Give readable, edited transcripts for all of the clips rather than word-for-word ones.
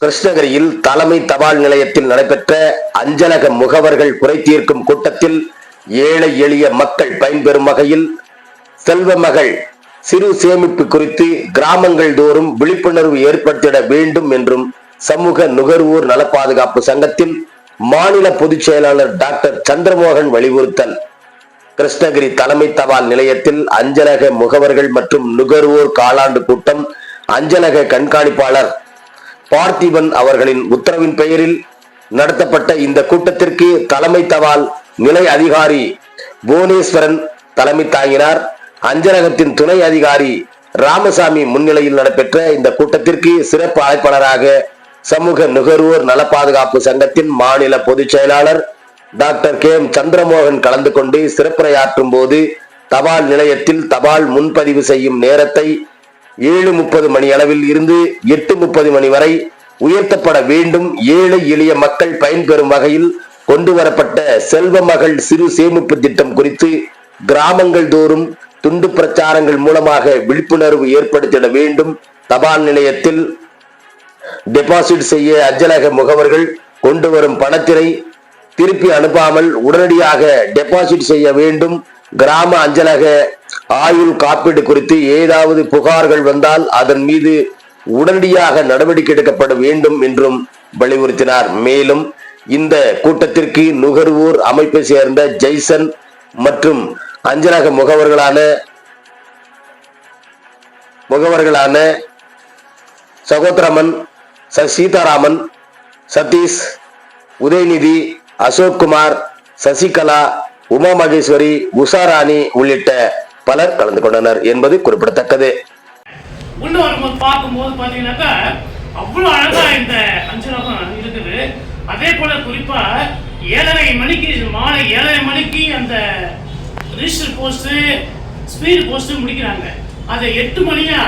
கிருஷ்ணகிரியில் தலைமை தபால் நிலையத்தில் நடைபெற்ற அஞ்சலக முகவர்கள் குறை தீர்க்கும் கூட்டத்தில் ஏழை எளிய மக்கள் பயன்பெறும் வகையில் செல்வ மகள் சிறு சேமிப்பு குறித்து கிராமங்கள் தோறும் விழிப்புணர்வு ஏற்படுத்திட வேண்டும் என்றும் சமூக நுகர்வோர் நல பாதுகாப்பு சங்கத்தின் மாநில பொதுச் செயலாளர் டாக்டர் சந்திரமோகன் வலியுறுத்தல். கிருஷ்ணகிரி தலைமை தபால் நிலையத்தில் அஞ்சலக முகவர்கள் மற்றும் நுகர்வோர் காலாண்டு கூட்டம் அஞ்சலக கண்காணிப்பாளர் பார்த்திபன் அவர்களின் உத்தரவின் பெயரில் நடத்தப்பட்ட இந்த கூட்டத்திற்கு தலைமை தபால் நிலை அதிகாரி புவனேஸ்வரன் தலைமை தாங்கினார். அஞ்சலகத்தின் துணை அதிகாரி ராமசாமி முன்னிலையில் நடைபெற்ற இந்த கூட்டத்திற்கு சிறப்பு அழைப்பாளராக சமூக நுகர்வோர் நல பாதுகாப்பு சங்கத்தின் மாநில பொதுச் செயலாளர் டாக்டர் கே எம் சந்திரமோகன் கலந்து கொண்டு சிறப்புரையாற்றும் போது தபால் நிலையத்தில் தபால் முன்பதிவு செய்யும் நேரத்தை 7:30 மணி அளவில் இருந்து 8:30 மணி வரை உயர்த்தப்பட வேண்டும். ஏழை எளிய மக்கள் பயன்பெறும் வகையில் கொண்டு வரப்பட்ட செல்வ மகள் சிறு சேமிப்பு திட்டம் குறித்து கிராமங்கள் தோறும் துண்டு பிரச்சாரங்கள் மூலமாக விழிப்புணர்வு ஏற்படுத்திட வேண்டும். தபால் நிலையத்தில் டெபாசிட் செய்ய அஞ்சலக முகவர்கள் கொண்டு வரும் பணத்தினை திருப்பி அனுப்பாமல் உடனடியாக டெபாசிட் செய்ய வேண்டும். கிராம அஞ்சலக ஆயுள் காப்பீடு குறித்து ஏதாவது புகார்கள் வந்தால் அதன் மீது உடனடியாக நடவடிக்கை எடுக்கப்பட வேண்டும் என்றும் வலியுறுத்தினார். மேலும் இந்த கூட்டத்திற்கு நுகர்வோர் அமைப்பை சேர்ந்த ஜெய்சன் மற்றும் அஞ்சலக முகவர்களான சகோதரமன், சீதாராமன், சதீஷ், உதயநிதி, அசோக்குமார், சசிகலா, உமா மகேஸ்வரி, உஷாராணி உள்ளிட்ட பலர் கலந்து கொண்டனர் என்பது குறிப்பிடத்தக்கது. பார்க்கும்போது பாத்தீங்கன்னாக்கா அவ்வளவு அழகா இந்த அஞ்சலகம் இருக்குது. அதே போல குறிப்பா 7:30 மணிக்கு மாலை 7:30 மணிக்கு அந்த ரிஜிஸ்டர் போஸ்ட் ஸ்பீட் போஸ்ட் முடிக்கிறாங்க. அதை 8 மணியா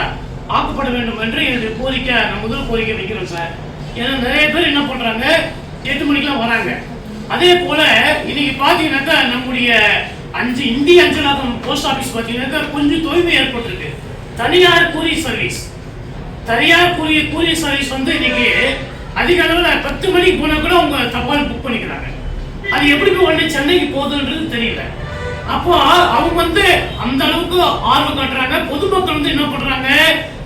ஆக்கப்பட வேண்டும் என்று என்னுடைய கோரிக்கை, நான் முதல் கோரிக்கை வைக்கிறேன் சார். ஏன்னா நிறைய பேர் என்ன பண்றாங்க 8 மணிக்கெல்லாம் வராங்க. அதே போல இன்னைக்கு பாத்தீங்கன்னாக்கா நம்முடைய இந்திய அஞ்சலகம் போஸ்ட் ஆபீஸ் பாத்தீங்கன்னாக்கா கொஞ்சம் தொய்வு ஏற்பட்டிருக்கு. தனியார் கூரியர் சர்வீஸ் வந்து இன்னைக்கு அதிக அளவில் 10 மணிக்கு போனா கூட அவங்க தபால் புக் பண்ணிக்கிறாங்க. அது எப்படி உடனே சென்னைக்கு போகுதுன்றது தெரியல. அப்போ அவங்க வந்து அந்த அளவுக்கு ஆர்வம் காட்டுறாங்க. பொதுமக்கள் வந்து என்ன பண்றாங்க,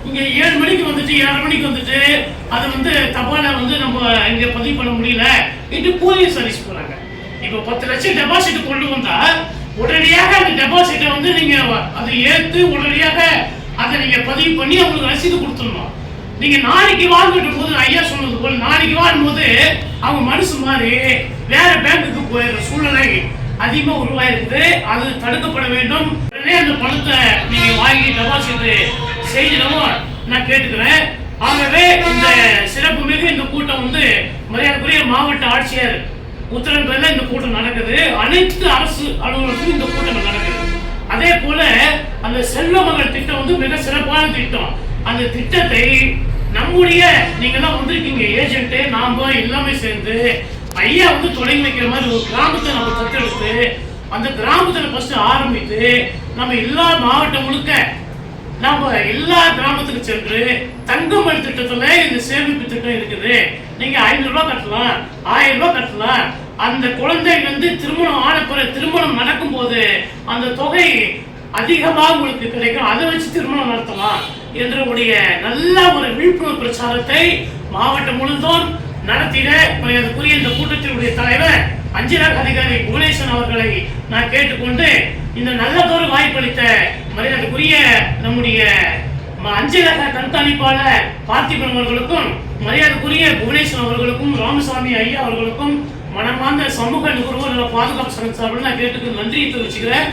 இங்க 7 மணிக்கு வந்துட்டு 7:30 மணிக்கு வந்துட்டு அதை வந்து தபாலை வந்து நம்ம இங்க பதிவு பண்ண முடியல இது கூரியர் சர்வீஸ் போறாங்க. இப்போ 10 லட்சம் டெபாசிட் கொண்டு வந்தா உடனடியாக அந்த டெபாசிட்டை வந்து நீங்க அதை ஏற்று உடனடியாக அதை நீங்க பதிவு பண்ணி அவங்களுக்கு ரசீது கொடுத்துடணும். நீங்க நாளைக்கு வாங்கிட்டு போது ஐயா சொன்னது போல நாளைக்கு வாங்கும்போது அவங்க மனசு மாதிரி வேற பேங்குக்கு போயிடுற சூழ்நிலை அதிகமா உருவாயிருக்குது. அது தடுக்கப்பட வேண்டும். உடனே அந்த பணத்தை நீங்க வாங்கி டெபாசிட் செய்யணும் நான் கேட்டுக்கிறேன். ஆகவே இந்த சிறப்பு மிகு இந்த கூட்டம் வந்து மரியாதைக்குரிய மாவட்ட ஆட்சியர் உத்தரவு பேர்ல இந்த கூட்டம் நடக்குது. அனைத்து அரசு அலுவலகத்திலும் இந்த கூட்டம் நடக்குது. அதே போல அந்த செல்வ மகள் திட்டம் வந்து மிக சிறப்பான திட்டம். அந்த திட்டத்தை நம்முடைய நீங்க எல்லாம் வந்திருக்கீங்க ஏஜென்ட், நாம எல்லாமே சேர்ந்து ஐயா வந்து தொடங்கி வைக்கிற மாதிரி ஒரு கிராமத்தை நம்ம தத்தெடுத்து அந்த கிராமத்துல ஃபர்ஸ்ட் ஆரம்பித்து நம்ம எல்லா மாவட்டம் முழுக்க நம்ம எல்லா கிராமத்துக்கு சென்று தங்கமல் திட்டத்துல இந்த சேமிப்பு திட்டம் இருக்குது. நீங்க 500 ரூபாய் கட்டலாம், 1000 ரூபாய் கட்டலாம். அந்த குழந்தை வந்து திருமணம் ஆன பிறகு திருமணம் நடக்கும் போது அந்த தொகை அதிகமாக உங்களுக்கு கிடைக்கும். அதை வச்சு திருமணம் நடத்தலாம் என்ற நல்ல ஒரு விழிப்புணர்வு பிரச்சாரத்தை மாவட்டம் முழுவதும் நடத்திட அதுக்குரிய இந்த கூட்டத்தினுடைய தலைவர் அஞ்சலக அதிகாரி புவனேஸ்வரன் அவர்களை நான் கேட்டுக்கொண்டு இந்த நல்லதொரு வாய்ப்பளித்த மரியாதைக்குரிய நம்முடைய அஞ்சலக கண்காணிப்பாளர் பார்த்திபன் அவர்களுக்கும் மரியாதைக்குரிய புவனேஸ்வரன் அவர்களுக்கும் ராமசாமி ஐயா அவர்களுக்கும் மனமார்ந்த சமூக நுகர்வோர் பாதுகாப்பு சங்க சார்பில் நான் கேட்டுக்கு நன்றியை தெரிவிச்சுக்கிறேன்.